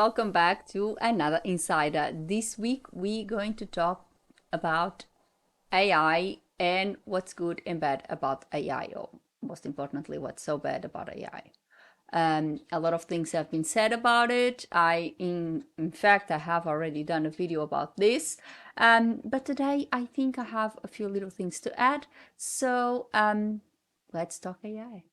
welcome back to another Insider. This week we're going to talk about AI and what's good and bad about AI, or most importantly, what's so bad about AI. A lot of things have been said about it. In fact, I have already done a video about this. But today I think I have a few little things to add. So let's talk AI.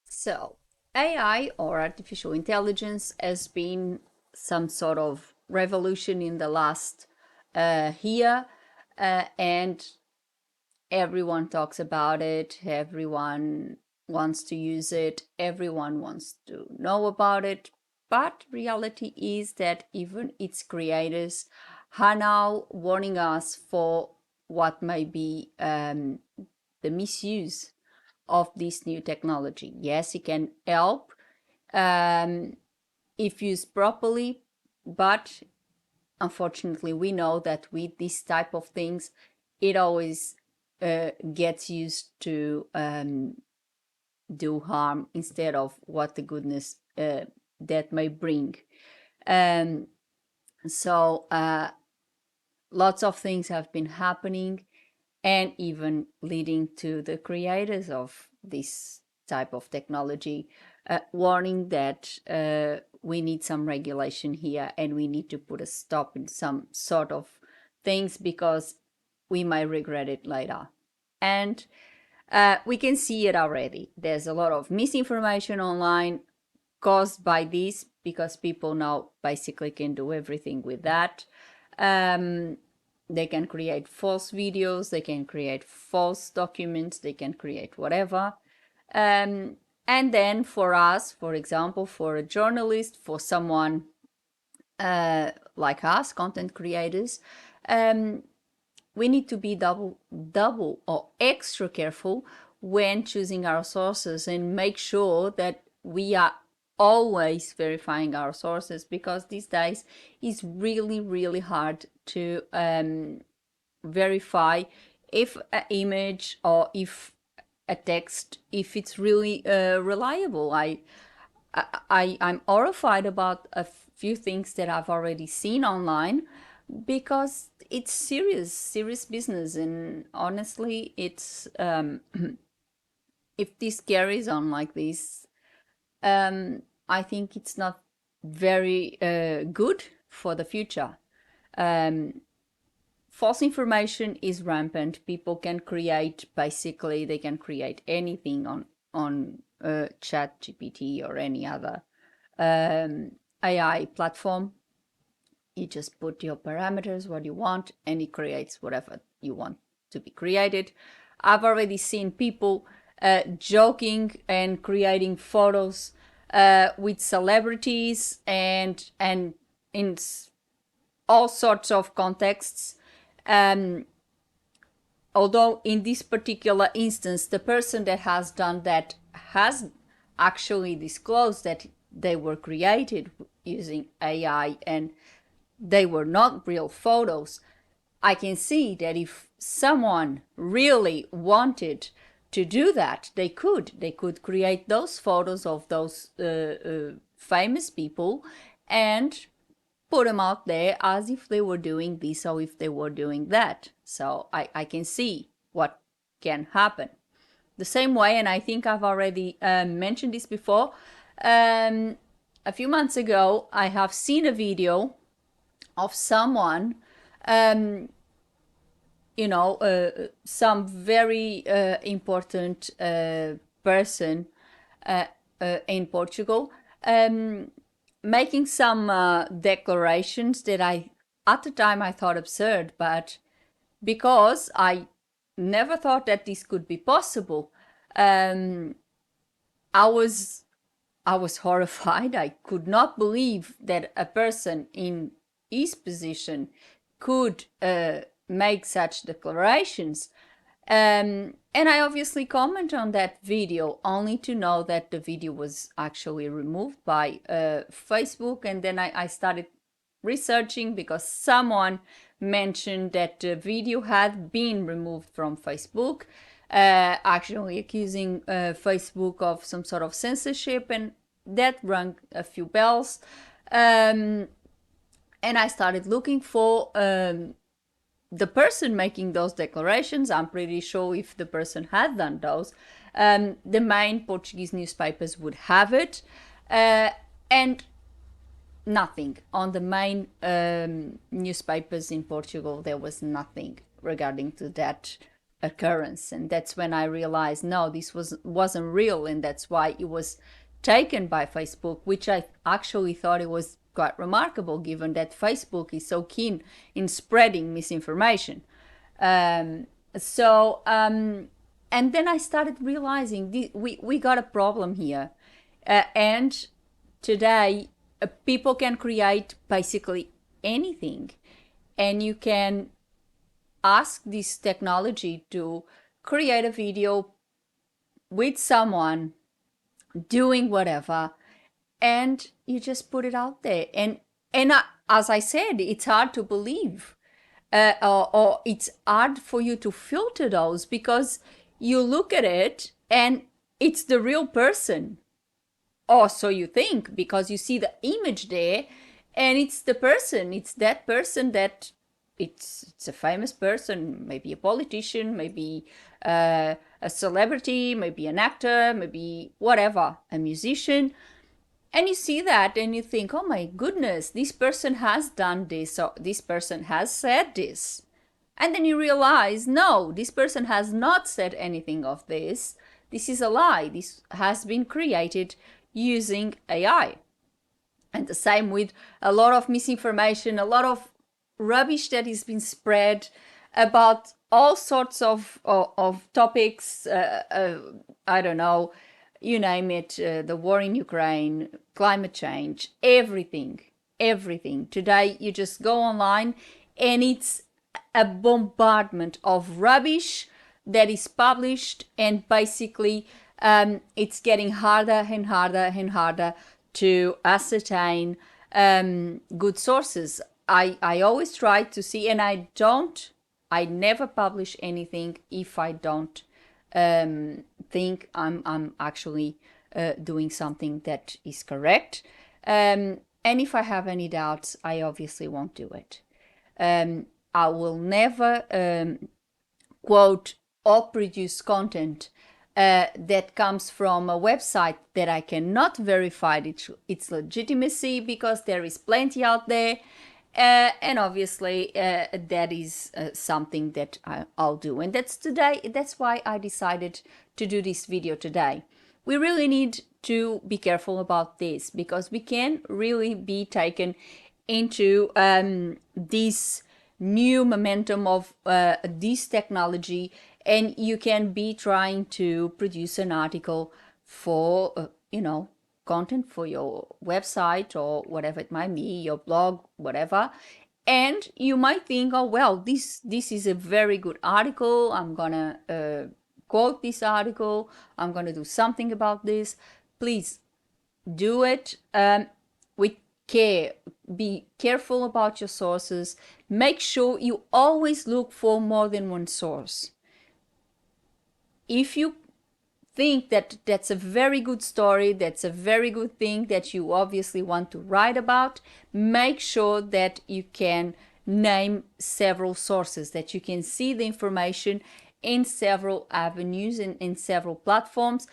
So, AI or artificial intelligence has been some sort of revolution in the last year, and everyone talks about it, everyone wants to use it, everyone wants to know about it. But reality is that even its creators are now warning us for what may be the misuse of this new technology. Yes, it can help if used properly, but unfortunately, we know that with this type of things, it always gets used to do harm instead of what the goodness that may bring. Um, so lots of things have been happening and even leading to the creators of this type of technology warning that we need some regulation here and we need to put a stop in some sort of things because we might regret it later. And we can see it already. There's a lot of misinformation online caused by this because people now basically can do everything with that. They can create false videos, they can create false documents, they can create whatever. And then for us, for example, for a journalist, for someone like us, content creators, we need to be double or extra careful when choosing our sources and make sure that we are always verifying our sources, because these days it's really hard to verify if an image or if a text, if it's really reliable. I'm horrified about a few things that I've already seen online because it's serious business, and honestly, it's if this carries on like this, I think it's not very good for the future. False information is rampant. People can create, basically, they can create anything on Chat GPT or any other AI platform. You just put your parameters, what you want, and it creates whatever you want to be created. I've already seen people joking and creating photos with celebrities and in all sorts of contexts. Although in this particular instance, the person that has done that has actually disclosed that they were created using AI and they were not real photos. I can see that if someone really wanted to do that, they could. They could create those photos of those famous people and put them out there as if they were doing this or if they were doing that. So I can see what can happen. The same way, and I think I've already mentioned this before, a few months ago, I have seen a video of someone, some very important person in Portugal, making some declarations that at the time I thought absurd, but because I never thought that this could be possible, I was horrified. I could not believe that a person in his position could make such declarations. And I obviously comment on that video only to know that the video was actually removed by Facebook. And then I started researching because someone mentioned that the video had been removed from Facebook, actually accusing Facebook of some sort of censorship, and that rang a few bells. Um, and I started looking for the person making those declarations. I'm pretty sure if the person had done those, the main Portuguese newspapers would have it. And nothing. On the main newspapers in Portugal, there was nothing regarding to that occurrence. And that's when I realized, no, this wasn't real. And that's why it was taken by Facebook, which I actually thought it was quite remarkable given that Facebook is so keen in spreading misinformation. Um, so, and then I started realizing we got a problem here. And today, people can create basically anything. And you can ask this technology to create a video with someone doing whatever, and you just put it out there. And as I said, it's hard to believe, or it's hard for you to filter those, because you look at it and it's the real person, or so you think, because you see the image there, and it's the person. It's that person that it's a famous person, maybe a politician, maybe a celebrity, maybe an actor, maybe whatever, a musician. And you see that and you think, oh my goodness, this person has done this, or this person has said this. And then you realize, no, this person has not said anything of this. This is a lie. This has been created using AI. And the same with a lot of misinformation, a lot of rubbish that has been spread about all sorts of topics. I don't know, you name it, the war in Ukraine, climate change, everything, everything. Today, you just go online and it's a bombardment of rubbish that is published, and basically it's getting harder and harder and harder to ascertain good sources. I always try to see, and I never publish anything if I don't think I'm actually doing something that is correct. And if I have any doubts, I obviously won't do it. I will never quote or produce content that comes from a website that I cannot verify its legitimacy, because there is plenty out there. And obviously, that is something that I'll do. And that's why I decided to do this video today. We really need to be careful about this, because we can really be taken into this new momentum of this technology, and you can be trying to produce an article for content for your website or whatever it might be, your blog, whatever. And you might think, oh well, this is a very good article, I'm gonna quote this article, I'm gonna do something about this. Please do it with care. Be careful about your sources. Make sure you always look for more than one source. If you think that that's a very good story, that's a very good thing that you obviously want to write about, make sure that you can name several sources, that you can see the information in several avenues and in several platforms,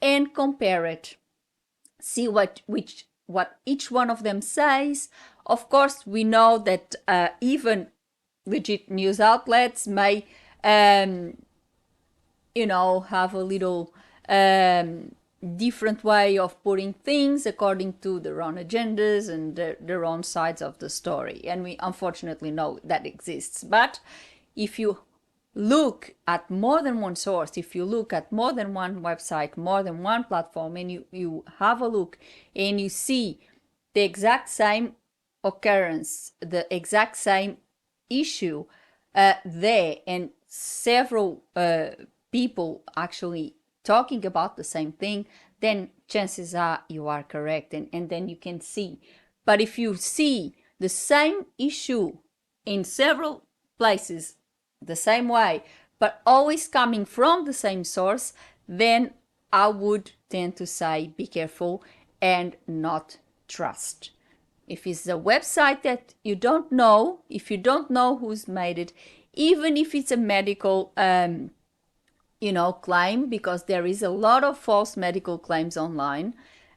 and compare it. See what each one of them says. Of course, we know that even legit news outlets may have a little different way of putting things according to their own agendas and their own sides of the story. And we unfortunately know that exists. But if you look at more than one source, if you look at more than one website, more than one platform, and you have a look and you see the exact same occurrence, the exact same issue there, and several people actually talking about the same thing, then chances are you are correct, and then you can see. But if you see the same issue in several places the same way, but always coming from the same source, then I would tend to say be careful and not trust. if it's a website that you don't know, if you don't know who's made it, even if it's a medical claim, because there is a lot of false medical claims online.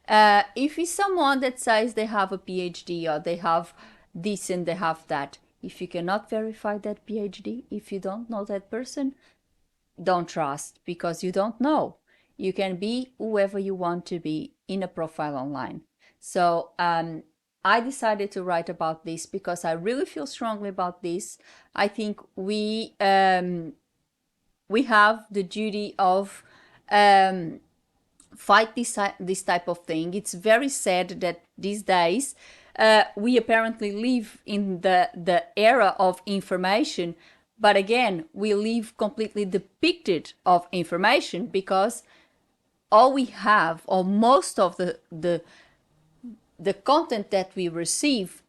If it's someone that says they have a PhD or they have this and they have that, if you cannot verify that PhD, if you don't know that person, don't trust, because you don't know. You can be whoever you want to be in a profile online. So I decided to write about this because I really feel strongly about this. I think we have the duty of fight this type of thing. It's very sad that these days we apparently live in the era of information, but again, we live completely depicted of information, because all we have, or most of the content that we receive,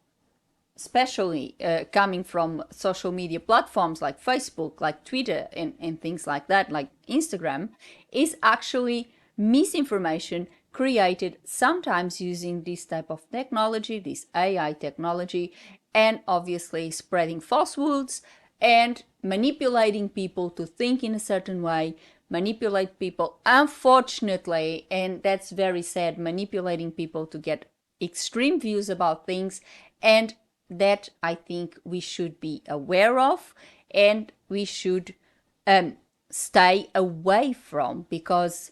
especially coming from social media platforms like Facebook, like Twitter, and things like that, like Instagram, is actually misinformation created sometimes using this type of technology, this AI technology, and obviously spreading falsehoods and manipulating people to think in a certain way, manipulate people, unfortunately, and that's very sad, manipulating people to get extreme views about things. And that I think we should be aware of, and we should stay away from, because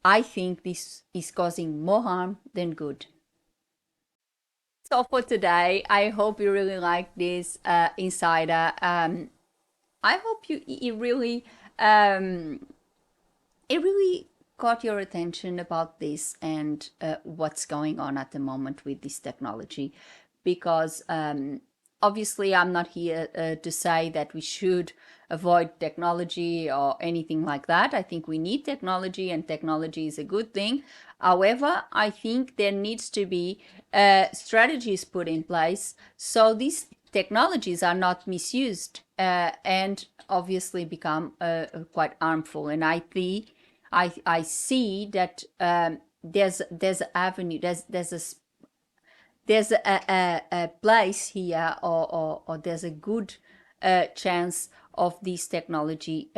I think this is causing more harm than good. So for today, I hope you really like this insider. I hope um, it really caught your attention about this, and what's going on at the moment with this technology, because obviously I'm not here to say that we should avoid technology or anything like that. I think we need technology, and technology is a good thing. However, I think there needs to be strategies put in place so these technologies are not misused and obviously become quite harmful. And I see that there's an avenue, there's a place here, or there's a good chance of this technology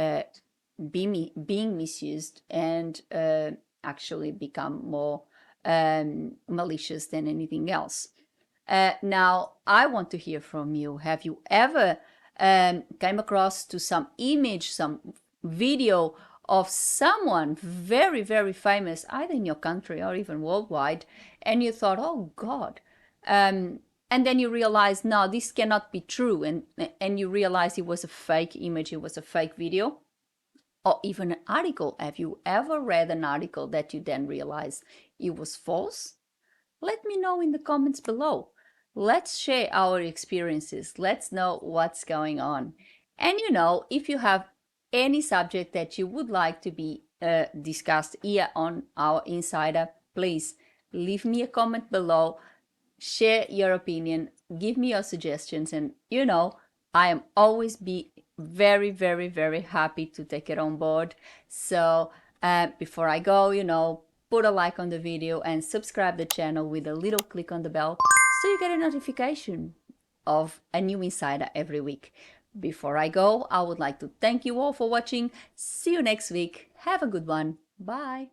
being misused and actually become more malicious than anything else. Now, I want to hear from you. Have you ever came across to some image, some video of someone very, very famous, either in your country or even worldwide, and you thought, oh God, and then you realize, no, this cannot be true, and you realize it was a fake image, it was a fake video, or even an article. Have you ever read an article that you then realize it was false? Let me know in the comments below. Let's share our experiences. Let's know what's going on. And if you have any subject that you would like to be discussed here on our Insider, please leave me a comment below, share your opinion, give me your suggestions, and I am always be very, very, very happy to take it on board. So before I go, put a like on the video and subscribe the channel with a little click on the bell so you get a notification of a new insider every week. Before I go, I would like to thank you all for watching. See you next week. Have a good one. Bye.